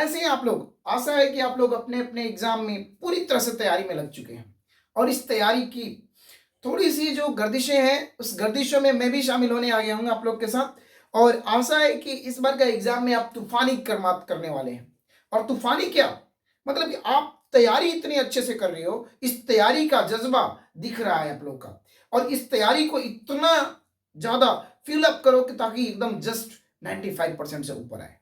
कैसे हैं आप लोग? आशा है कि आप लोग अपने अपने एग्जाम में पूरी तरह से तैयारी में लग चुके हैं और इस तैयारी की थोड़ी सी जो गर्दिशें हैं उस गर्दिशों में मैं भी शामिल होने आ गया हूँ आप लोग के साथ। और आशा है कि इस बार का एग्जाम में आप तूफानी कर्मात करने वाले हैं। और तूफानी क्या, मतलब कि आप तैयारी इतनी अच्छे से कर रहे हो, इस तैयारी का जज्बा दिख रहा है आप लोग का। और इस तैयारी को इतना ज्यादा फिलअप करो कि ताकि एकदम जस्ट 95% से ऊपर आए।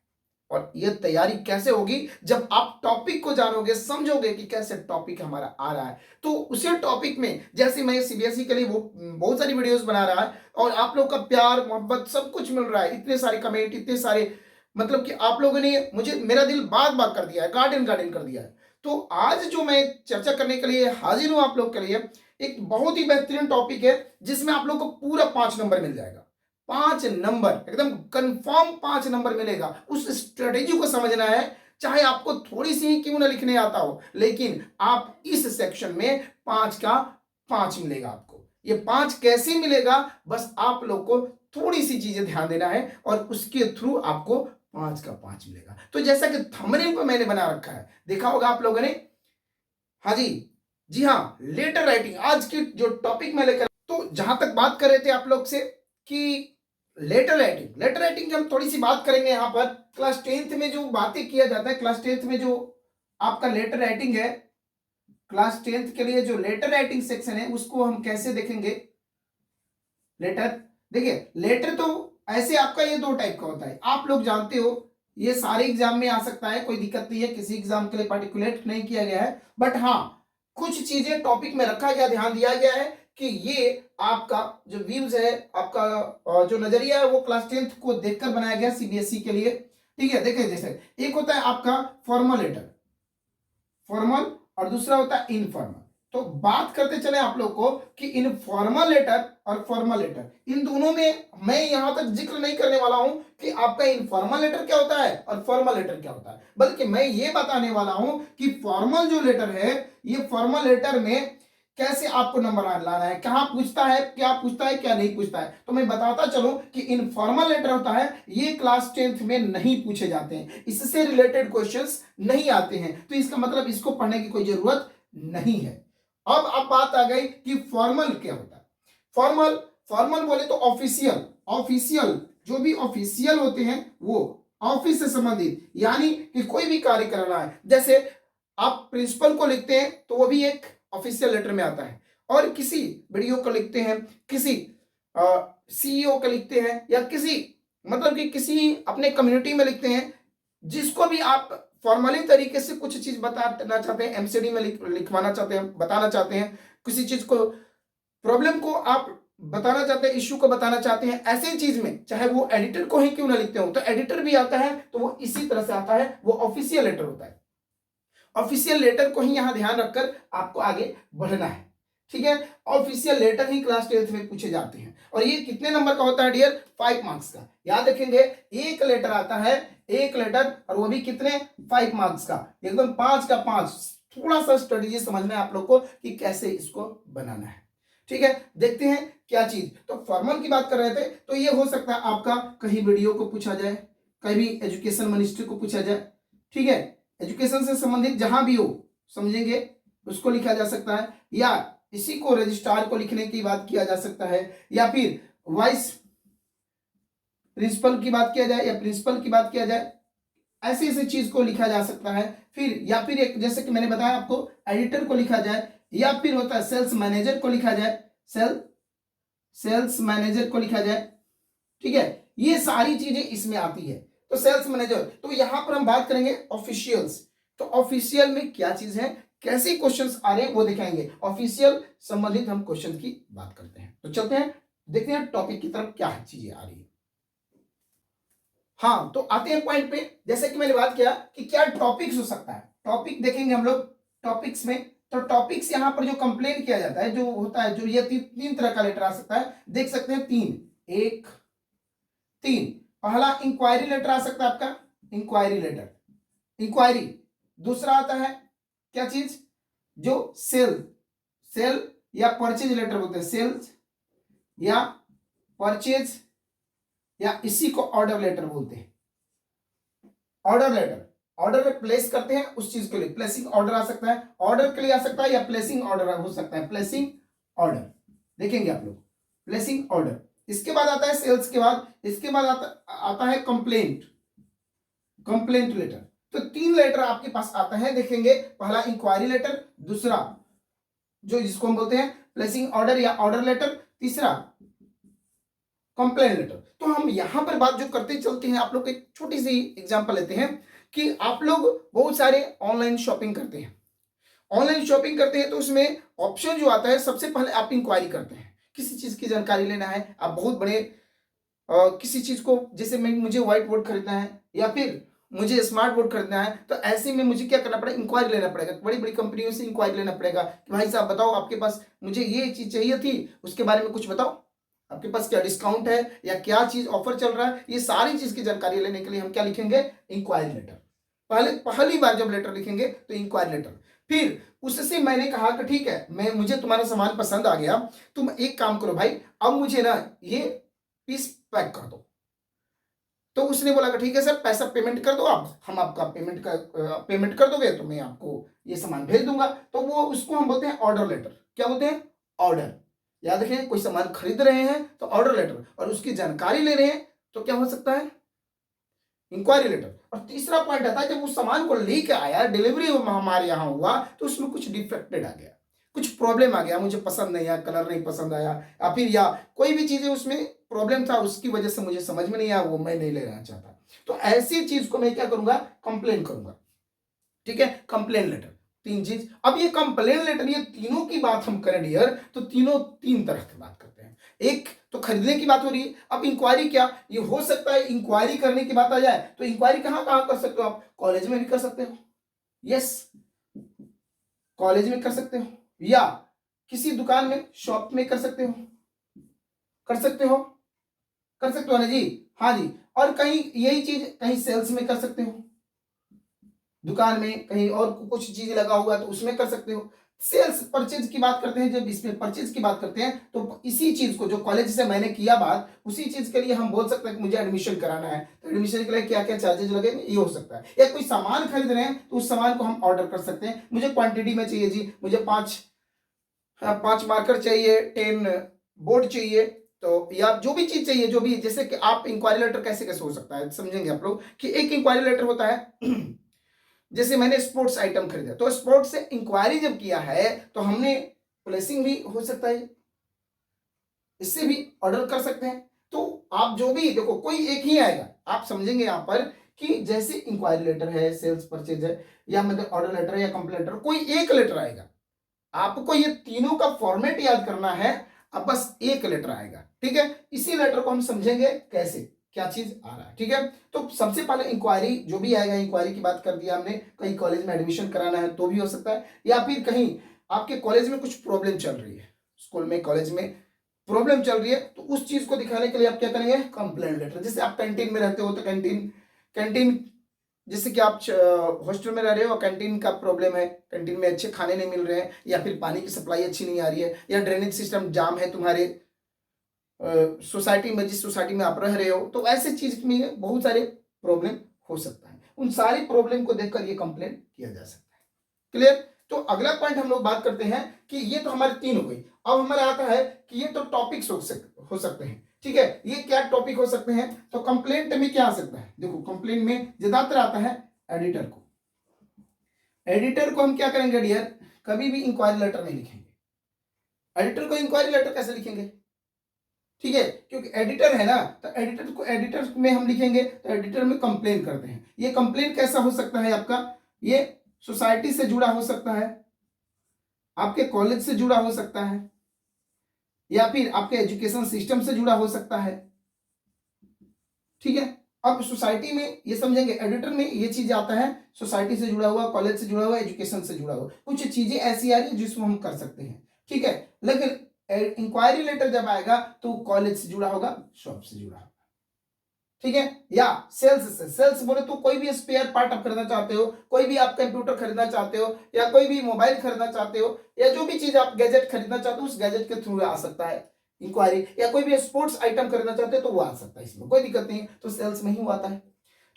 और ये तैयारी कैसे होगी? जब आप टॉपिक को जानोगे, समझोगे कि कैसे टॉपिक हमारा आ रहा है। तो उसी टॉपिक में जैसे मैं सीबीएसई के लिए वो बहुत सारी वीडियोस बना रहा है और आप लोग का प्यार मोहब्बत सब कुछ मिल रहा है, इतने सारे कमेंट, इतने सारे, मतलब कि आप लोगों ने मुझे, मेरा दिल बाग बाग कर दिया है, गार्डन गार्डन कर दिया है। तो आज जो मैं चर्चा करने के लिए हाजिर हूं आप लोग के लिए, एक बहुत ही बेहतरीन टॉपिक है जिसमें आप लोग को पूरा 5 नंबर मिल जाएगा। 5 नंबर एकदम कंफर्म 5 नंबर मिलेगा। उस स्ट्रेटेजी को समझना है, चाहे आपको थोड़ी सी ही क्यों ना लिखने आता हो, लेकिन आप इस सेक्शन में 5 का 5 मिलेगा आपको। ये 5 कैसे मिलेगा, बस आप लोग को थोड़ी सी चीजें ध्यान देना है और उसके थ्रू आपको 5 का 5 मिलेगा। तो जैसा कि थंबनेल पर मैंने बना रखा है, देखा होगा आप लोगों ने। हाँ जी, जी हाँ, लेटर राइटिंग आज की जो टॉपिक में लेकर, तो जहां तक बात कर रहे थे आप लोग से कि लेटर राइटिंग की हम थोड़ी सी बात करेंगे यहां पर। क्लास 10th में जो बातें किया जाता है, क्लास 10th में जो आपका लेटर राइटिंग है, क्लास 10th के लिए जो लेटर राइटिंग सेक्शन है उसको हम कैसे देखेंगे। लेटर, देखिए लेटर तो ऐसे आपका ये 2 टाइप का होता है, आप लोग जानते हो। ये सारे एग्जाम में आ सकता है, कोई दिक्कत नहीं है, किसी एग्जाम के लिए पार्टिकुलेट नहीं किया गया है। बट हाँ, कुछ चीजें टॉपिक में रखा गया, ध्यान दिया गया है कि ये आपका जो व्यूज है, आपका जो नजरिया है वो क्लास 10th को देखकर बनाया गया सीबीएसई के लिए। ठीक है, देखिए जैसे एक होता है आपका फॉर्मल लेटर, फॉर्मल, और दूसरा होता है इनफॉर्मल। तो बात करते चले आप लोग को कि इनफॉर्मल लेटर और फॉर्मल लेटर, इन दोनों में मैं यहां तक जिक्र नहीं करने वाला हूं कि आपका इनफॉर्मल लेटर क्या होता है और फॉर्मल लेटर क्या होता है, बल्कि मैं ये बताने वाला हूं कि फॉर्मल जो लेटर है, ये फॉर्मल लेटर में कैसे आपको नंबर लाना है, कहां पूछता है, क्या पूछता है, क्या नहीं पूछता है। तो मैं बताता चलूं कि इनफॉर्मल लेटर होता है, ये क्लास 10th में नहीं पूछे जाते हैं, इससे रिलेटेड क्वेश्चंस नहीं आते हैं, तो इसका मतलब इसको पढ़ने की कोई जरूरत नहीं है। अब बात आ गई कि फॉर्मल क्या होता है। फॉर्मल, फॉर्मल बोले तो ऑफिशियल, ऑफिशियल जो भी ऑफिशियल होते हैं वो ऑफिस से संबंधित, यानी कि कोई भी कार्य करना है। जैसे आप प्रिंसिपल को लिखते हैं तो वो भी एक ऑफिशियल लेटर में आता है, और किसी वीडियो को लिखते हैं, किसी सीईओ को लिखते हैं, या किसी, मतलब कि किसी अपने कम्युनिटी में लिखते हैं, जिसको भी आप फॉर्मली तरीके से कुछ चीज बताना चाहते हैं, एमसीडी में लिखवाना चाहते हैं, बताना चाहते हैं, किसी चीज को, प्रॉब्लम को आप बताना चाहते हैं, इश्यू को बताना चाहते हैं, ऐसे चीज में चाहे वो एडिटर को ही क्यों ना लिखते हो, तो एडिटर भी आता है, तो वो इसी तरह से आता है, वो ऑफिशियल लेटर होता है। ऑफिशियल लेटर को ही यहां ध्यान रखकर आपको आगे बढ़ना है। ठीक है, ऑफिशियल लेटर ही क्लास 10th में पूछे जाते हैं, और ये कितने नंबर का होता है डियर? 5 मार्क्स का। याद रखेंगे, एक लेटर आता है, एक लेटर, और वो भी कितने? 5 मार्क्स का, एकदम 5 का 5। थोड़ा सा स्ट्रेटेजी समझना है आप लोग को कि कैसे इसको बनाना है। ठीक है, देखते हैं क्या चीज। तो फॉर्मल की बात कर रहे थे, तो ये हो सकता है आपका कहीं वीडियो को पूछा जाए, कहीं एजुकेशन मिनिस्ट्री को पूछा जाए। ठीक है, एजुकेशन से संबंधित जहां भी हो, समझेंगे, उसको लिखा जा सकता है, या इसी को रजिस्ट्रार को लिखने की बात किया जा सकता है, या फिर वाइस प्रिंसिपल की बात किया जाए, या प्रिंसिपल की बात किया जाए, ऐसी ऐसी चीज को लिखा जा सकता है। फिर या फिर एक, जैसे कि मैंने बताया आपको, एडिटर को लिखा जाए, या फिर होता है सेल्स मैनेजर को लिखा जाए, सेल्स मैनेजर को लिखा जाए। ठीक है, ये सारी चीजें इसमें आती है। तो सेल्स मैनेजर, तो यहां पर हम बात करेंगे ऑफिशियल्स। तो ऑफिशियल में क्या चीज है, कैसे क्वेश्चंस आ रहे हैं वो दिखाएंगे, ऑफिशियल संबंधित हम क्वेश्चन की बात करते हैं। तो चलते हैं, देखते हैं टॉपिक की तरफ क्या चीजें आ रही है। हाँ, तो आते हैं पॉइंट पे। जैसे कि मैंने बात किया कि क्या टॉपिक्स हो सकता है, टॉपिक देखेंगे हम लोग टॉपिक्स में। तो टॉपिक्स यहां पर जो कंप्लेन किया जाता है, जो होता है, जो ये तीन तरह का लेटर आ सकता है, देख सकते हैं, 3 पहला इंक्वायरी लेटर आ सकता है आपका, इंक्वायरी लेटर, इंक्वायरी। दूसरा आता है क्या चीज, जो सेल, सेल या परचेज लेटर बोलते हैं, सेल्स या परचेज, या इसी को ऑर्डर लेटर बोलते हैं, ऑर्डर लेटर। ऑर्डर प्लेस करते हैं उस चीज के लिए प्लेसिंग ऑर्डर आ सकता है, ऑर्डर के लिए आ सकता है, या प्लेसिंग ऑर्डर हो सकता है, प्लेसिंग ऑर्डर देखेंगे आप लोग, प्लेसिंग ऑर्डर। इसके बाद आता है सेल्स के बाद, इसके बाद आता है कंप्लेंट, कंप्लेंट लेटर। तो 3 लेटर आपके पास आता है, देखेंगे पहला इंक्वायरी लेटर, दूसरा जो जिसको हम बोलते हैं प्लेसिंग ऑर्डर या ऑर्डर लेटर, तीसरा कंप्लेंट लेटर। तो हम यहां पर बात जो करते चलते हैं, आप लोग एक छोटी सी एग्जांपल लेते हैं कि आप लोग बहुत सारे ऑनलाइन शॉपिंग करते हैं, ऑनलाइन शॉपिंग करते हैं तो उसमें ऑप्शन जो आता है, सबसे पहले आप इंक्वायरी करते हैं, किसी चीज की जानकारी लेना है, आप बहुत बड़े किसी चीज को, जैसे मैं मुझे व्हाइट बोर्ड खरीदना है या फिर मुझे स्मार्ट बोर्ड खरीदना है, तो ऐसे में मुझे क्या करना पड़ेगा, इंक्वायरी लेना पड़ेगा, बड़ी बड़ी कंपनियों से इंक्वायरी लेना पड़ेगा कि भाई साहब बताओ आपके पास, मुझे ये चीज चाहिए थी, उसके बारे में कुछ बताओ, आपके पास क्या डिस्काउंट है या क्या चीज ऑफर चल रहा है, ये सारी चीज की जानकारी लेने के लिए हम क्या लिखेंगे, इंक्वायरी लेटर। पहली बार जब लेटर लिखेंगे तो इंक्वायरी लेटर। फिर उससे मैंने कहा कि ठीक है, मुझे तुम्हारा सामान पसंद आ गया, तुम एक काम करो भाई, अब मुझे ना ये पीस पैक कर दो। तो उसने बोला कि ठीक है सर, पैसा पेमेंट कर दो आप, हम आपका पेमेंट कर दोगे तो मैं आपको ये सामान भेज दूंगा। तो वो उसको हम बोलते हैं ऑर्डर लेटर। क्या बोलते हैं, ऑर्डर। याद रखिए, कोई सामान खरीद रहे हैं तो ऑर्डर लेटर, और उसकी जानकारी ले रहे हैं तो क्या हो सकता है, इंक्वायरी लेटर। और तीसरा पॉइंट आता है, जब उस सामान को लेके आया, डिलीवरी हमारे यहाँ हुआ, तो उसमें कुछ डिफेक्टेड आ गया, कुछ प्रॉब्लम आ गया, मुझे पसंद नहीं आया, कलर नहीं पसंद आया, या फिर या कोई भी चीजें उसमें प्रॉब्लम था, उसकी वजह से मुझे समझ में नहीं आया, वो मैं नहीं लेना चाहता, तो ऐसी चीज को मैं क्या करूंगा, कंप्लेन करूंगा। ठीक है, कंप्लेन लेटर। 3 चीज। अब ये कंप्लेन लेटर, ये तीनों की बात हम करें डियर, तो तीनों 3 तरह की बात करते हैं। एक तो खरीदने की बात हो रही है। अब इंक्वायरी क्या, ये हो सकता है इंक्वायरी करने की बात आ जाए तो इंक्वायरी कहां कहां कर सकते हो आप, कॉलेज में भी कर सकते हो, यस, कॉलेज में कर सकते हो, या किसी दुकान में, शॉप में कर सकते हो, कर सकते हो, कर सकते हो ना जी, हाँ जी। और कहीं यही चीज कहीं सेल्स में कर सकते हो, दुकान में कहीं और कुछ चीज लगा हुआ है तो उसमें कर सकते हो। सेल्स परचेज की बात करते हैं, जब इसमें परचेज की बात करते हैं तो इसी चीज को, जो कॉलेज से मैंने किया बात, उसी चीज के लिए हम बोल सकते हैं कि मुझे एडमिशन कराना है, तो एडमिशन के लिए क्या क्या चार्जेज लगेंगे, ये हो सकता है। या कोई सामान खरीद रहे हैं तो उस सामान को हम ऑर्डर कर सकते हैं, मुझे क्वांटिटी में चाहिए जी, मुझे 5 मार्कर चाहिए, 10 बोर्ड चाहिए, तो या जो भी चीज चाहिए, जो भी, जैसे कि आप इंक्वायरी लेटर कैसे कैसे हो सकता है, समझेंगे आप लोग कि एक इंक्वायरी लेटर होता है जैसे मैंने स्पोर्ट्स आइटम खरीदा, तो स्पोर्ट्स से इंक्वायरी जब किया है तो हमने प्लेसिंग भी हो सकता है, इससे भी ऑर्डर कर सकते हैं। तो आप जो भी देखो, कोई एक ही आएगा, आप समझेंगे यहां पर कि जैसे इंक्वायरी लेटर है, सेल्स परचेज है, या मतलब ऑर्डर लेटर है या कंप्लेंट लेटर, कोई एक लेटर आएगा। आपको ये तीनों का फॉर्मेट याद करना है, अब बस एक लेटर आएगा। ठीक है, इसी लेटर को हम समझेंगे कैसे, क्या चीज आ रहा है। ठीक है, तो सबसे पहले इंक्वायरी जो भी आएगा, इंक्वायरी की बात कर दिया हमने, कहीं कॉलेज में एडमिशन कराना है तो भी हो सकता है, या फिर कहीं आपके कॉलेज में कुछ प्रॉब्लम चल रही है, स्कूल में कॉलेज में प्रॉब्लम चल रही है, तो उस चीज को दिखाने के लिए आप क्या करेंगे, कंप्लेंट लेटर। जैसे आप कैंटीन में रहते हो तो कैंटीन कैंटीन जैसे कि आप हॉस्टल में रह रहे हो, कैंटीन का प्रॉब्लम है, कैंटीन में अच्छे खाने नहीं मिल रहे हैं, या फिर पानी की सप्लाई अच्छी नहीं आ रही है, या ड्रेनेज सिस्टम जाम है तुम्हारे सोसाइटी में, जिस सोसाइटी में आप रह रहे हो, तो ऐसे चीज में बहुत सारे प्रॉब्लम हो सकता है। उन सारी प्रॉब्लम को देखकर ये कंप्लेन किया जा सकता है। क्लियर। तो अगला पॉइंट हम लोग बात करते हैं कि ये तो हमारे 3 हो गई। अब हमारा आता है कि ये तो टॉपिक्स हो सकते हैं। ठीक है, ये क्या टॉपिक हो सकते हैं, तो कंप्लेंट में क्या आ सकता है, देखो कंप्लेंट में ज्यादातर आता है एडिटर को। एडिटर को हम क्या करेंगे डियर, कभी भी इंक्वायरी लेटर नहीं लिखेंगे। एडिटर को इंक्वायरी लेटर कैसे लिखेंगे, ठीक है, क्योंकि एडिटर है ना, तो एडिटर में हम लिखेंगे तो एडिटर में कंप्लेन करते हैं। ये कंप्लेन कैसा हो सकता है आपका, ये सोसाइटी से जुड़ा हो सकता है, आपके कॉलेज से जुड़ा हो सकता है, या फिर आपके एजुकेशन सिस्टम से जुड़ा हो सकता है। ठीक है, अब सोसाइटी में ये समझेंगे, एडिटर में ये चीज आता है सोसाइटी से जुड़ा हुआ, कॉलेज से जुड़ा हुआ, एजुकेशन से जुड़ा हुआ, कुछ चीजें ऐसी आ रही है जिसको हम कर सकते हैं। ठीक है, लेकिन इंक्वायरी लेटर जब आएगा तो कॉलेज से जुड़ा होगा, शॉप से जुड़ा होगा। ठीक है, या सेल्स से, सेल्स बोले तो कोई भी स्पेयर पार्ट आप खरीदना चाहते हो, कोई भी आप कंप्यूटर खरीदना चाहते हो, या कोई भी मोबाइल खरीदना चाहते हो, या जो भी चीज आप गैजेट खरीदना चाहते हो, उस गैजेट के थ्रू आ सकता है इंक्वायरी, या कोई भी स्पोर्ट्स आइटम खरीदना चाहते हो तो वो आ सकता है, इसमें कोई दिक्कत नहीं है, तो सेल्स में ही वो आता है।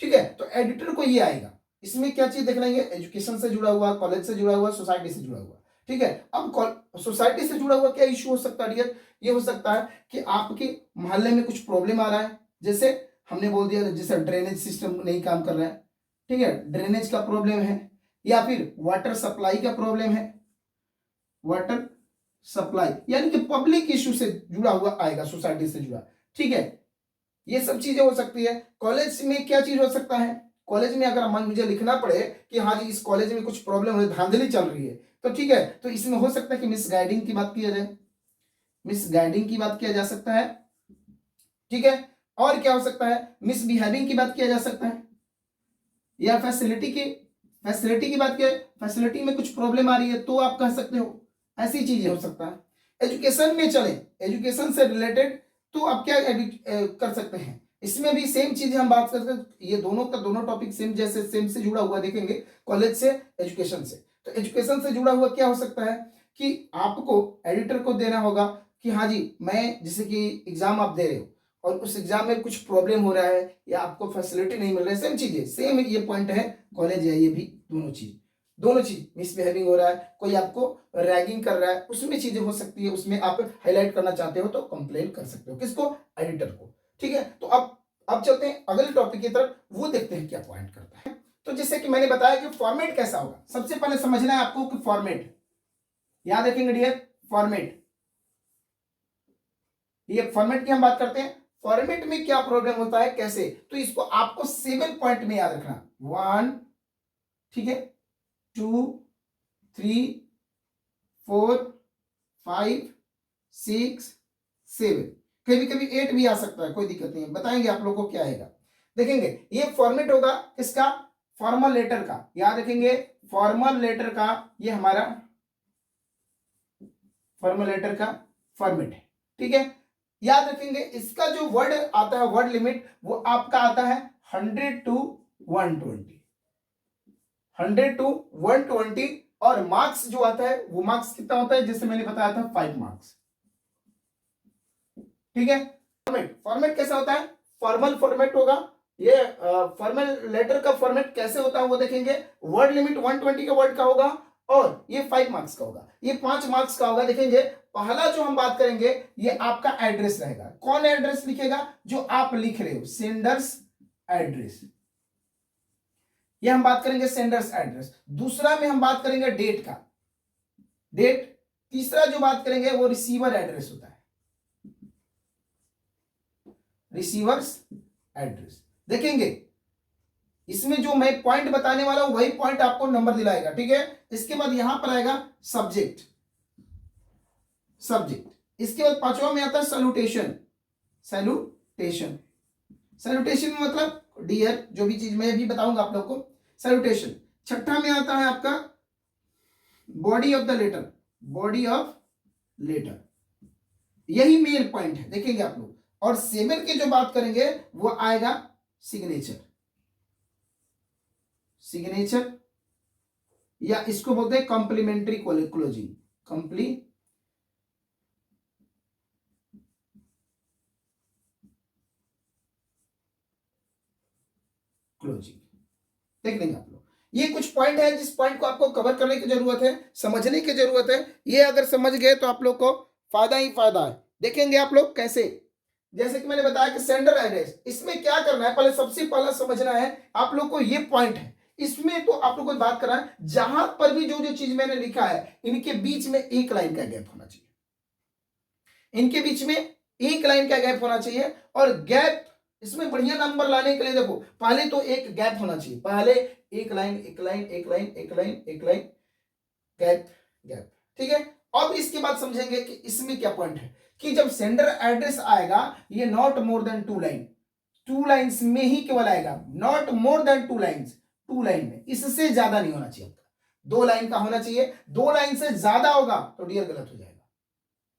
ठीक है, तो एडिटर को ये आएगा। इसमें क्या चीज देख लेंगे, एजुकेशन से जुड़ा हुआ, कॉलेज से जुड़ा हुआ, सोसाइटी से जुड़ा हुआ। ठीक है, अब सोसाइटी से जुड़ा हुआ क्या इशू हो सकता है डियर, ये हो सकता है कि आपके मोहल्ले में कुछ प्रॉब्लम आ रहा है, जैसे हमने बोल दिया जैसे ड्रेनेज सिस्टम नहीं काम कर रहा है, ठीक है, ड्रेनेज का प्रॉब्लम है, या फिर वाटर सप्लाई का प्रॉब्लम है, वाटर सप्लाई यानी कि पब्लिक इशू से जुड़ा हुआ आएगा, सोसाइटी से जुड़ा। ठीक है, ये सब चीजें हो सकती है। कॉलेज में क्या चीज हो सकता है, कॉलेज में अगर मुझे लिखना पड़े कि हाँ जी इस कॉलेज में कुछ प्रॉब्लम है, धांधली चल रही है, तो ठीक है, तो इसमें हो सकता है कि मिस गाइडिंग की बात किया जाए, मिस गाइडिंग की बात किया जा सकता है। ठीक है, और क्या हो सकता है, मिसबिहेविंग की बात किया जा सकता है, या फैसिलिटी की बात किया, फैसिलिटी में कुछ प्रॉब्लम आ रही है तो आप कह सकते हो, ऐसी चीजें हो सकता है। एजुकेशन में चले, एजुकेशन से रिलेटेड तो आप क्या कर सकते हैं, इसमें भी सेम चीज हम बात कर सकते हैं, ये दोनों का दोनों टॉपिक सेम जैसे सेम से जुड़ा हुआ देखेंगे, कॉलेज से एजुकेशन से। तो एजुकेशन से जुड़ा हुआ क्या हो सकता है कि आपको एडिटर को देना होगा कि हाँ जी मैं जैसे कि एग्जाम आप दे रहे हो और उस एग्जाम में कुछ प्रॉब्लम हो रहा है या आपको फैसिलिटी नहीं मिल रहा है, सेम चीजें, सेम ये पॉइंट है कॉलेज है, ये भी दोनों चीज मिसबिहेविंग हो रहा है, कोई आपको रैगिंग कर रहा है, उसमें चीजें हो सकती है, उसमें आप हाईलाइट करना चाहते हो तो कंप्लेन कर सकते हो, किसको, एडिटर को। ठीक है, तो अब चलते हैं अगले टॉपिक की तरफ, वो देखते हैं क्या पॉइंट करता है। तो जैसे कि मैंने बताया कि फॉर्मेट कैसा होगा, सबसे पहले समझना है आपको कि फॉर्मेट, याद रखेंगे डियर, फॉर्मेट, ये फॉर्मेट की हम बात करते हैं, फॉर्मेट में क्या प्रॉब्लम होता है कैसे, तो इसको आपको 7 पॉइंट में याद रखना, 1, ठीक है, 2, 3, 4, 5, 6, 7, कभी कभी 8 भी आ सकता है, कोई दिक्कत नहीं है, बताएंगे आप लोगों को क्या आएगा, देखेंगे। ये फॉर्मेट होगा किसका, फॉर्मल लेटर का, याद रखेंगे फॉर्मल लेटर का, ये हमारा फॉर्मल लेटर का फॉर्मेट है। ठीक है, याद रखेंगे इसका जो वर्ड आता है, वर्ड लिमिट, वो आपका आता है 100 to 120, 100 to 120, और मार्क्स जो आता है वो मार्क्स कितना होता है, जैसे मैंने बताया था 5 मार्क्स। ठीक है, फॉर्मेट कैसा होता है, फॉर्मल फॉर्मेट होगा, ये फॉर्मल लेटर का फॉर्मेट कैसे होता है वो देखेंगे, वर्ड लिमिट 120 का वर्ड का होगा, और ये 5 मार्क्स का होगा, ये 5 मार्क्स का होगा। देखेंगे पहला जो हम बात करेंगे ये आपका एड्रेस रहेगा, कौन एड्रेस लिखेगा, जो आप लिख रहे हो, सेंडर्स एड्रेस, ये हम बात करेंगे सेंडर्स एड्रेस। दूसरा में हम बात करेंगे डेट का, डेट। तीसरा जो बात करेंगे वो रिसीवर एड्रेस होता है, रिसीवर्स एड्रेस। देखेंगे इसमें जो मैं पॉइंट बताने वाला हूं वही पॉइंट आपको नंबर दिलाएगा। ठीक है, इसके बाद यहां पर आएगा सब्जेक्ट, सब्जेक्ट। इसके बाद पांचवा में आता है सैल्यूटेशन, सैल्यूटेशन, सैल्यूटेशन में मतलब डियर, जो भी चीज मैं भी बताऊंगा आप लोग को, सैल्यूटेशन। छठा में आता है आपका body of the letter, body of letter, यही मेन पॉइंट है, देखेंगे आप लोग। और 7 की जो बात करेंगे वो आएगा सिग्नेचर, सिग्नेचर, या इसको बोलते हैं कॉम्प्लीमेंट्री क्लोजिंग, क्लोजिंग, देख लेंगे आप लोग। ये कुछ पॉइंट है जिस पॉइंट को आपको कवर करने की जरूरत है, समझने की जरूरत है, ये अगर समझ गए तो आप लोग को फायदा ही फायदा है। देखेंगे आप लोग कैसे, जैसे कि मैंने बताया कि सेंडर एड्रेस, इसमें क्या करना है, पहले सबसे पहला समझना है आप लोग को, ये पॉइंट है इसमें, तो आप लोग को बात करना है जहां पर भी जो जो चीज मैंने लिखा है इनके बीच में एक लाइन का गैप होना चाहिए, इनके बीच में एक लाइन का गैप होना चाहिए। और गैप इसमें बढ़िया नंबर लाने के लिए देखो, पहले तो एक गैप होना चाहिए, पहले एक लाइन, एक लाइन, एक लाइन, एक लाइन, एक लाइन, गैप, गैप। ठीक है, अब इसके बाद समझेंगे कि इसमें क्या पॉइंट है, कि जब सेंडर एड्रेस आएगा ये not more than 2 line, 2 lines में ही केवल आएगा, not more than 2 lines, 2 line में, इससे ज्यादा नहीं होना चाहिए, 2 लाइन का होना चाहिए, 2 लाइन से ज्यादा होगा तो डियर गलत हो जाएगा,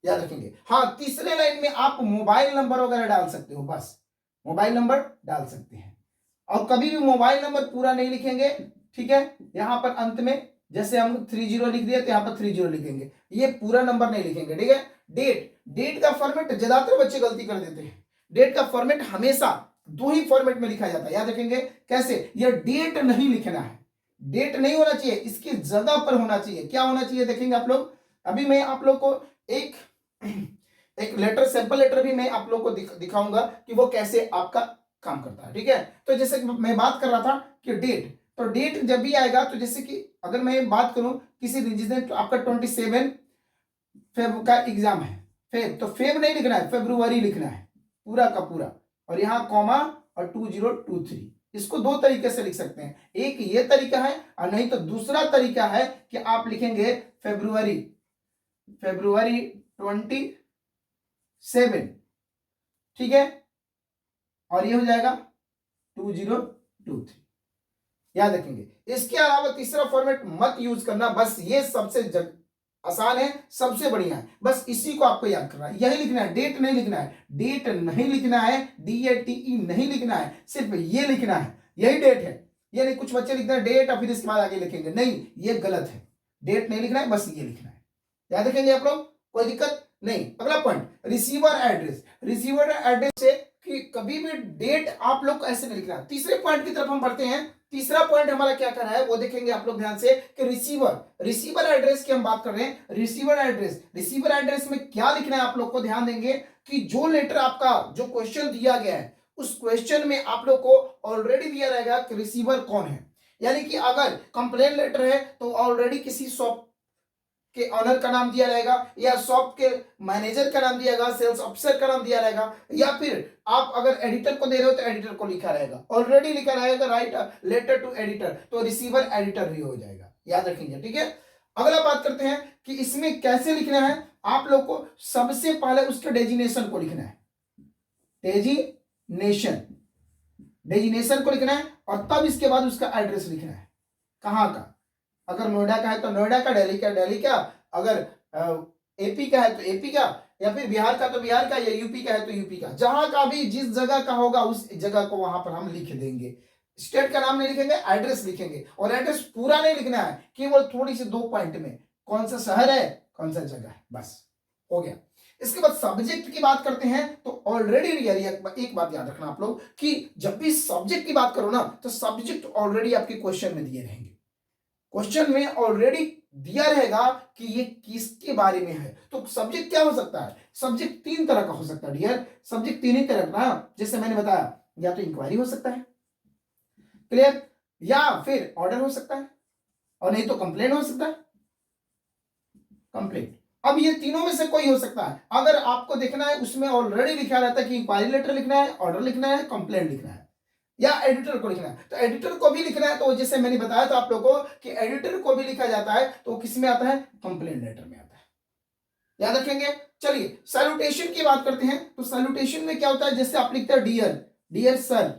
याद रखेंगे। हाँ, तीसरे लाइन में आप मोबाइल नंबर वगैरह डाल सकते हो, बस मोबाइल नंबर डाल सकते हैं, और कभी भी मोबाइल नंबर पूरा नहीं लिखेंगे। ठीक है, यहां पर अंत में जैसे हम 30 लिख दिए तो यहां पर 30 लिखेंगे, ये पूरा नंबर नहीं लिखेंगे। ठीक है, डेट, डेट का फॉर्मेट ज्यादातर बच्चे गलती कर देते हैं, डेट का फॉर्मेट हमेशा दो ही फॉर्मेट में लिखा जाता है, याद रखेंगे कैसे। यह डेट नहीं लिखना है, डेट नहीं होना चाहिए, इसकी जगह पर होना चाहिए। क्या होना चाहिए देखेंगे आप लोग। अभी मैं आप लोग को एक एक लेटर, सैंपल लेटर भी मैं आप लोग को दिखाऊंगा कि वो कैसे आपका काम करता है, ठीक है। तो जैसे कि मैं बात कर रहा था कि डेट, तो डेट जब भी आएगा तो जैसे कि अगर मैं बात करूं किसी रीजन, तो आपका 27 फेब का एग्जाम है, फेब, तो फेब नहीं लिखना है, फेब्रुवरी लिखना है पूरा का पूरा, और यहाँ कॉमा और 2023। इसको दो तरीके से लिख सकते हैं, एक ये तरीका है और नहीं तो दूसरा तरीका है कि आप लिखेंगे फेब्रुवरी 27, ठीक है, और ये हो जाएगा 2023, याद रखेंगे। इसके अलावा तीसरा फॉर्मेट मत यूज करना, बस ये सबसे आसान है, सबसे बढ़िया है, बस इसी को आपको याद करना है, यही लिखना है, डेट नहीं लिखना है, डेट नहीं लिखना है, DATE नहीं लिखना है, सिर्फ ये लिखना है, यही डेट है। ये नहीं कुछ बच्चे लिखते हैं डेट और फिर इसके बाद आगे लिखेंगे, नहीं, ये गलत है, डेट नहीं लिखना है, बस ये लिखना है, याद रखेंगे आप लोग, कोई दिक्कत नहीं। अगला point, receiver address. Receiver address से कि कभी भी डेट आप लोग को ऐसे नहीं लिखना। तीसरे पॉइंट की तरफ हम बढ़ते हैं। तीसरा पॉइंट हमारा क्या कर रहा है वो देखेंगे आप लोग ध्यान से कि रिसीवर एड्रेस की हम बात कर रहे हैं। रिसीवर एड्रेस में क्या लिखना है आप लोग को ध्यान देंगे कि जो लेटर आपका जो क्वेश्चन दिया गया है उस क्वेश्चन में आप लोग को ऑलरेडी दिया रहेगा कि रिसीवर कौन है। यानी कि अगर कंप्लेन लेटर है तो ऑलरेडी किसी शॉप के ऑनर का नाम दिया रहेगा, या शॉप के मैनेजर का नाम दिया जाएगा, सेल्स ऑफिसर का नाम दिया रहेगा, या फिर आप अगर एडिटर को दे रहे हो तो एडिटर को लिखा रहेगा, ऑलरेडी लिखा रहेगा राइट लेटर टू एडिटर, तो रिसीवर एडिटर भी हो जाएगा, याद रखेंगे, ठीक है। अगला बात करते हैं कि इसमें कैसे लिखना है। आप लोग को सबसे पहले उसके डेजिनेशन को लिखना है, डेजिनेशन को लिखना है, और तब इसके बाद उसका एड्रेस लिखना है, कहाँ का। अगर नोएडा का है तो नोएडा का, दिल्ली का, अगर AP का है तो AP का, या फिर बिहार का तो बिहार का, या यूपी का है तो यूपी का, जहां का भी जिस जगह का होगा उस जगह को वहां पर हम लिख देंगे। स्टेट का नाम नहीं लिखेंगे, एड्रेस लिखेंगे, और एड्रेस पूरा नहीं लिखना है, केवल थोड़ी सी 2 पॉइंट में कौन सा शहर है कौन सा जगह है, बस हो गया। इसके बाद सब्जेक्ट की बात करते हैं तो ऑलरेडी एक बात याद रखना आप लोग कि जब भी सब्जेक्ट की बात करो ना तो सब्जेक्ट ऑलरेडी आपके क्वेश्चन में दिए रहेंगे, क्वेश्चन में ऑलरेडी दिया रहेगा कि ये किसके बारे में है। तो सब्जेक्ट क्या हो सकता है, सब्जेक्ट 3 तरह का हो सकता है डियर, सब्जेक्ट 3 ही तरह का, जैसे मैंने बताया, या तो इंक्वायरी हो सकता है, क्लियर, या फिर ऑर्डर हो सकता है, और नहीं तो कंप्लेन हो सकता है, कंप्लेन। अब ये तीनों में से कोई हो सकता है। अगर आपको देखना है उसमें ऑलरेडी लिखा रहता है कि इंक्वायरी लेटर लिखना है, ऑर्डर लिखना है, कंप्लेन लिखना है, या एडिटर को लिखना है। तो एडिटर को भी लिखना है तो जैसे मैंने बताया था आप लोगों को कि एडिटर को भी लिखा जाता है तो किस में आता है, कंप्लेन लेटर में आता है, याद रखेंगे। चलिए सैल्यूटेशन की बात करते हैं। तो सैल्यूटेशन में क्या होता है, जैसे आप लिखते हैं डियर सर,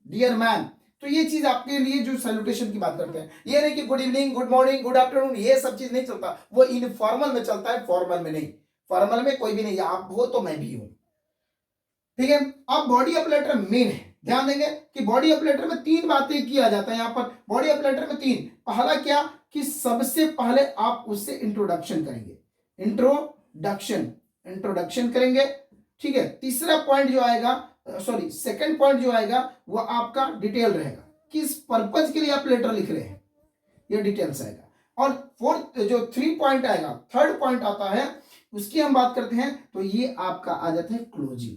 डियर मैम, तो ये चीज आपके लिए जो सैल्यूटेशन की बात करते हैं, ये नहीं कि good evening, good morning, good afternoon, ये सब चीज नहीं चलता, वो इनफॉर्मल में चलता है, फॉर्मल में नहीं। फॉर्मल में कोई भी नहीं, आप हो तो मैं भी हूं, ठीक है। अब बॉडी ऑफ लेटर मेन है, ध्यान देंगे कि बॉडी ऑफ लेटर में 3 बातें किया जाता है। यहां पर बॉडी ऑफ लेटर में 3, पहला क्या कि सबसे पहले आप उससे इंट्रोडक्शन करेंगे, इंट्रोडक्शन करेंगे, ठीक है। तीसरा पॉइंट जो आएगा, सेकंड पॉइंट जो आएगा वो आपका डिटेल रहेगा, किस पर्पज के लिए आप लेटर लिख रहे हैं, ये डिटेल्स आएगा। और फोर्थ जो 3 पॉइंट आएगा, थर्ड पॉइंट आता है, उसकी हम बात करते हैं तो ये आपका आ जाता है क्लोजिंग,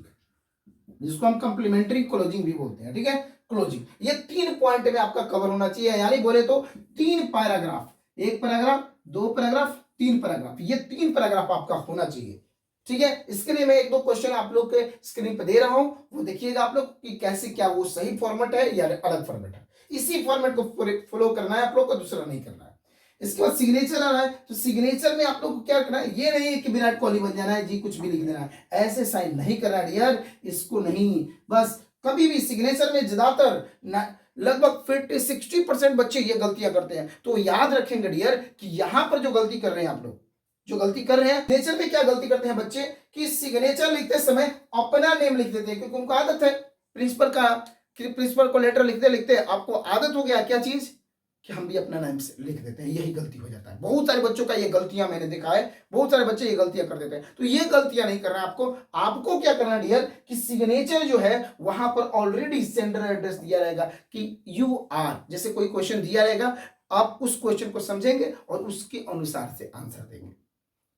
जिसको हम कंप्लीमेंट्री क्लोजिंग भी बोलते हैं, ठीक है, क्लोजिंग। ये 3 पॉइंट में आपका कवर होना चाहिए, यानी बोले तो 3 पैराग्राफ, 1 पैराग्राफ, 2 पैराग्राफ, 3 पैराग्राफ, ये 3 पैराग्राफ आपका होना चाहिए, ठीक है। इसके लिए मैं 1-2 क्वेश्चन आप लोग के स्क्रीन पर दे रहा हूं, वो देखिएगा आप लोग कि कैसे, क्या वो सही फॉर्मेट है या अलग फॉर्मेट है। इसी फॉर्मेट को फॉलो करना है आप लोग को, दूसरा नहीं करना है। इसके बाद सिग्नेचर आ रहा है, तो सिग्नेचर में आप लोग को क्या करना है, ये नहीं है कि विराट कोहली बन जाना है जी, कुछ भी लिख देना है, ऐसे साइन नहीं करना है डियर, इसको नहीं। बस कभी भी सिग्नेचर में ज्यादातर लगभग 50-60% बच्चे ये गलतियां करते हैं। तो याद रखेंगे डियर कि यहां पर जो गलती कर रहे हैं आप लोग, जो गलती कर रहे हैं सिग्नेचर में, क्या गलती करते हैं बच्चे कि सिग्नेचर लिखते समय अपना नेम लिख देते हैं, क्योंकि उनको आदत है, प्रिंसिपल को लेटर लिखते लिखते आपको आदत हो गया क्या चीज, कि हम भी अपना नाम से लिख देते हैं, यही गलती हो जाता है। बहुत सारे बच्चों का ये गलतियां मैंने देखा है, बहुत सारे बच्चे ये गलतियां कर देते हैं। तो ये गलतियां नहीं करना है आपको। आपको क्या करना डियर कि सिग्नेचर जो है वहां पर ऑलरेडी सेंडर एड्रेस दिया रहेगा कि यू आर, जैसे कोई क्वेश्चन दिया रहेगा आप उस क्वेश्चन को समझेंगे और उसके अनुसार से आंसर देंगे।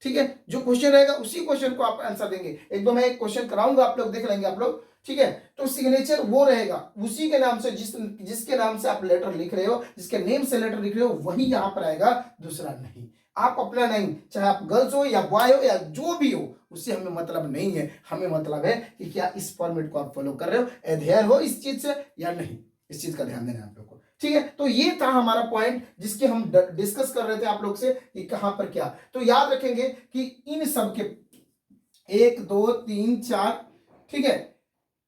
ठीक है, जो क्वेश्चन रहेगा उसी क्वेश्चन को आप आंसर देंगे। एक दो मैं एक क्वेश्चन कराऊंगा, आप लोग देख लेंगे आप लोग। ठीक है, तो सिग्नेचर वो रहेगा उसी के नाम से, जिसके नाम से आप लेटर लिख रहे हो, जिसके नेम से लेटर लिख रहे हो, वही यहां पर आएगा, दूसरा नहीं। आप अपना नहीं, चाहे आप गर्ल्स हो या बॉय हो या जो भी हो, उससे हमें मतलब नहीं है। हमें मतलब है कि क्या इस फॉर्मेट को आप फॉलो कर रहे हो, अधेयर हो इस चीज से या नहीं। इस चीज का ध्यान देना है आप लोग को। ठीक है, तो ये था हमारा पॉइंट जिसके हम डिस्कस कर रहे थे आप लोग से कि कहां पर क्या। तो याद रखेंगे कि इन सब के 1 2 3 4, ठीक है।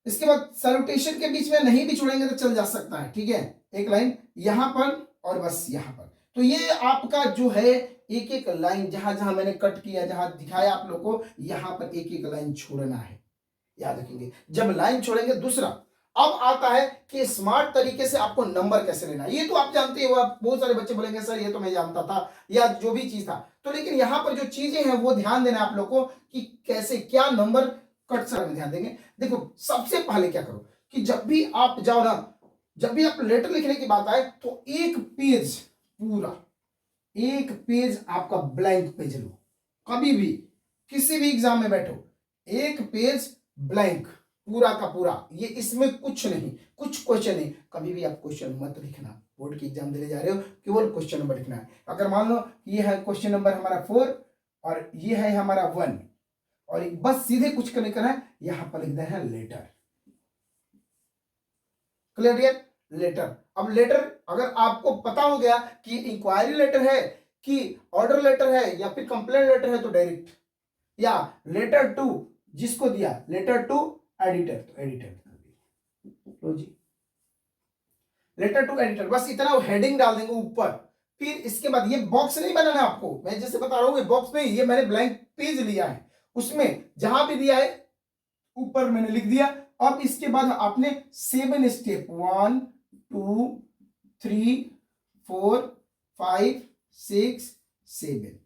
इसके बाद सैल्यूटेशन के बीच में नहीं भी छोड़ेंगे तो चल जा सकता है। ठीक है, एक लाइन यहां पर और बस यहां पर। तो ये आपका जो है एक एक लाइन, जहां जहां मैंने कट किया, जहां दिखाया आप लोग को, यहां पर एक एक लाइन छोड़ना है। याद रखेंगे जब लाइन छोड़ेंगे। दूसरा अब आता है कि स्मार्ट तरीके से आपको नंबर कैसे लेना है। ये तो आप जानते हो, आप बहुत सारे बच्चे बोलेंगे सर ये तो मैं जानता था या जो भी चीज था, तो लेकिन यहां पर जो चीजें हैं वो ध्यान देना आप लोग को कि कैसे क्या नंबर कट सर में ध्यान देंगे। देखो सबसे पहले क्या करो कि जब भी आप जाओ ना, जब भी आप लेटर लिखने की बात आए तो एक पेज पूरा, एक पेज आपका ब्लैंक पेज लो। कभी भी किसी भी एग्जाम में बैठो, एक पेज ब्लैंक पूरा का पूरा, ये इसमें कुछ नहीं, कुछ क्वेश्चन नहीं। कभी भी आप क्वेश्चन मत लिखना। बोर्ड की एग्जाम देने जा रहे हो, केवल क्वेश्चन नंबर लिखना है। अगर मान लो ये है क्वेश्चन नंबर हमारा 4 और ये है हमारा 1 और बस सीधे कुछ नहीं करना है, यहां पर लिखना है लेटर। क्लियर? लेटर। अब लेटर अगर आपको पता हो गया कि इंक्वायरी लेटर है कि ऑर्डर लेटर है या फिर कंप्लेंट लेटर है, तो डायरेक्ट, या लेटर टू जिसको दिया, लेटर टू एडिटर, तो एडिटर लो जी, लेटर टू एडिटर, बस इतना हेडिंग डाल देंगे ऊपर। फिर इसके बाद ये बॉक्स नहीं बनाना है आपको, मैं जैसे बता रहा हूं, ये बॉक्स नहीं, ये मैंने ब्लैंक पेज लिया है, उसमें जहां भी दिया है ऊपर मैंने लिख दिया। अब इसके बाद आपने 7 स्टेप, 1 2 3 4 5 6 7,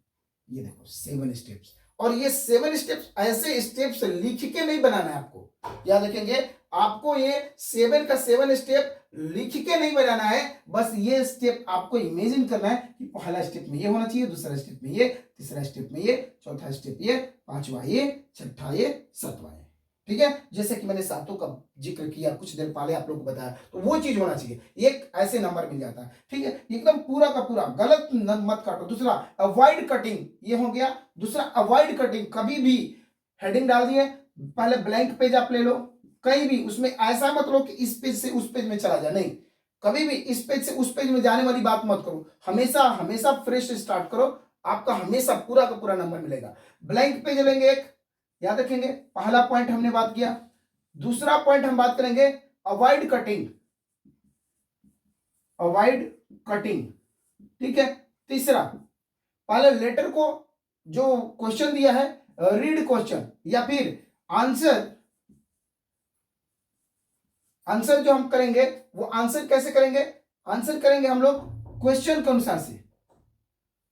ये देखो 7 स्टेप्स। और ये 7 स्टेप्स ऐसे स्टेप्स लिख के नहीं बनाना है आपको। याद रखेंगे आपको ये 7 का 7 स्टेप लिख के नहीं बनाना है, बस ये स्टेप आपको इमेजिन करना है कि पहला स्टेप में ये होना चाहिए, दूसरा स्टेप में ये, तीसरा स्टेप में ये, चौथा स्टेप ये, पांचवा ये, छठा ये, सातवां ये। ठीक है, जैसे कि मैंने सातों का जिक्र किया कुछ देर पहले आप लोगों को बताया, तो वो चीज होना चाहिए, एक ऐसे नंबर मिल जाता है। ठीक है, एकदम पूरा का पूरा गलत मत काटो। दूसरा अवॉइड कटिंग, ये हो गया दूसरा, अवॉइड कटिंग। कभी भी हेडिंग डाल दिए, पहले ब्लैंक पेज आप ले लो, कहीं भी उसमें ऐसा मत लो कि इस पेज से उस पेज में चला जाए, नहीं, कभी भी इस पेज से उस पेज में जाने वाली बात मत करो। हमेशा हमेशा फ्रेश स्टार्ट करो, आपका हमेशा पूरा का पूरा नंबर मिलेगा। ब्लैंक पेज लेंगे एक, याद रखेंगे पहला पॉइंट हमने बात किया। दूसरा पॉइंट हम बात करेंगे अवॉइड कटिंग, अवॉइड कटिंग। ठीक है, तीसरा पहले लेटर को जो क्वेश्चन दिया है रीड क्वेश्चन, या फिर आंसर, आंसर जो हम करेंगे वो आंसर कैसे करेंगे, आंसर करेंगे हम लोग क्वेश्चन के अनुसार से,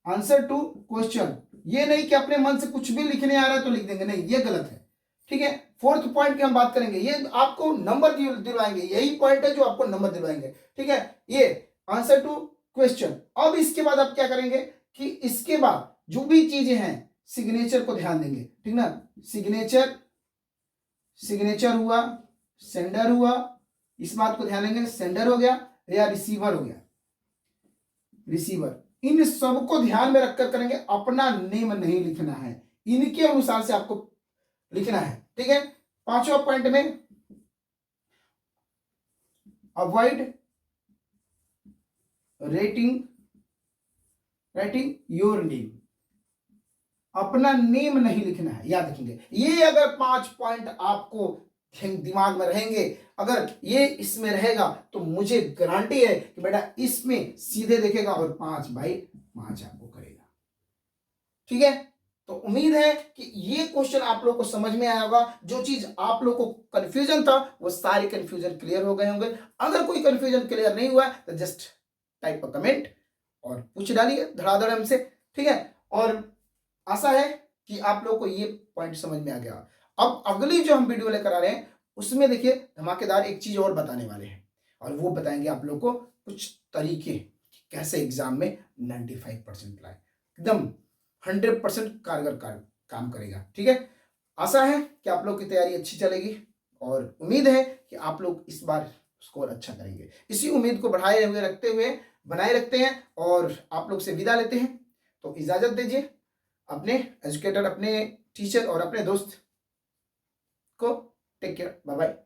आंसर टू क्वेश्चन। ये नहीं कि अपने मन से कुछ भी लिखने आ रहा है तो लिख देंगे, नहीं, ये गलत है। ठीक है, फोर्थ पॉइंट की हम बात करेंगे, ये आपको नंबर दिलवाएंगे, यही पॉइंट है जो आपको नंबर दिलवाएंगे। ठीक है, ये आंसर टू क्वेश्चन। अब इसके बाद आप क्या करेंगे कि इसके बाद जो भी चीजें हैं सिग्नेचर को ध्यान देंगे। ठीक ना, सिग्नेचर, सिग्नेचर हुआ, सेंडर हुआ, इस बात को ध्यान देंगे, सेंडर हो गया या रिसीवर हो गया, रिसीवर, इन सबको ध्यान में रखकर करेंगे। अपना नेम नहीं लिखना है, इनके अनुसार से आपको लिखना है। ठीक है, पांचवा पॉइंट में अवॉइड राइटिंग योर नेम, अपना नेम नहीं लिखना है। याद रखेंगे ये अगर 5 पॉइंट आपको दिमाग में रहेंगे, अगर ये इसमें रहेगा तो मुझे गारंटी है कि बेटा इसमें सीधे देखेगा और 5/5 आपको करेगा। ठीक है, तो उम्मीद है कि ये क्वेश्चन आप लोग को समझ में आया होगा। जो चीज आप लोग को कंफ्यूजन था वो सारे कंफ्यूजन क्लियर हो गए होंगे। अगर कोई कंफ्यूजन क्लियर नहीं हुआ तो जस्ट टाइप का कमेंट और पूछ डालिए धड़ाधड़ हमसे, ठीक है। और आशा है कि आप लोग को ये पॉइंट समझ में आ गया। अब अगली जो हम वीडियो लेकर आ रहे हैं उसमें देखिए धमाकेदार एक चीज और बताने वाले हैं, और वो बताएंगे आप लोग को कुछ तरीके कैसे एग्जाम में 95% लाए, एकदम 100% कारगर काम करेगा, ठीक है। आशा है कि आप लोग की तैयारी अच्छी चलेगी और उम्मीद है कि आप लोग इस बार स्कोर अच्छा करेंगे। इसी उम्मीद को बढ़ाए हुए रखते हुए बनाए रखते हैं और आप लोग से विदा लेते हैं। तो इजाजत दीजिए अपने एजुकेटर, अपने टीचर और अपने दोस्त को। Take care, bye bye.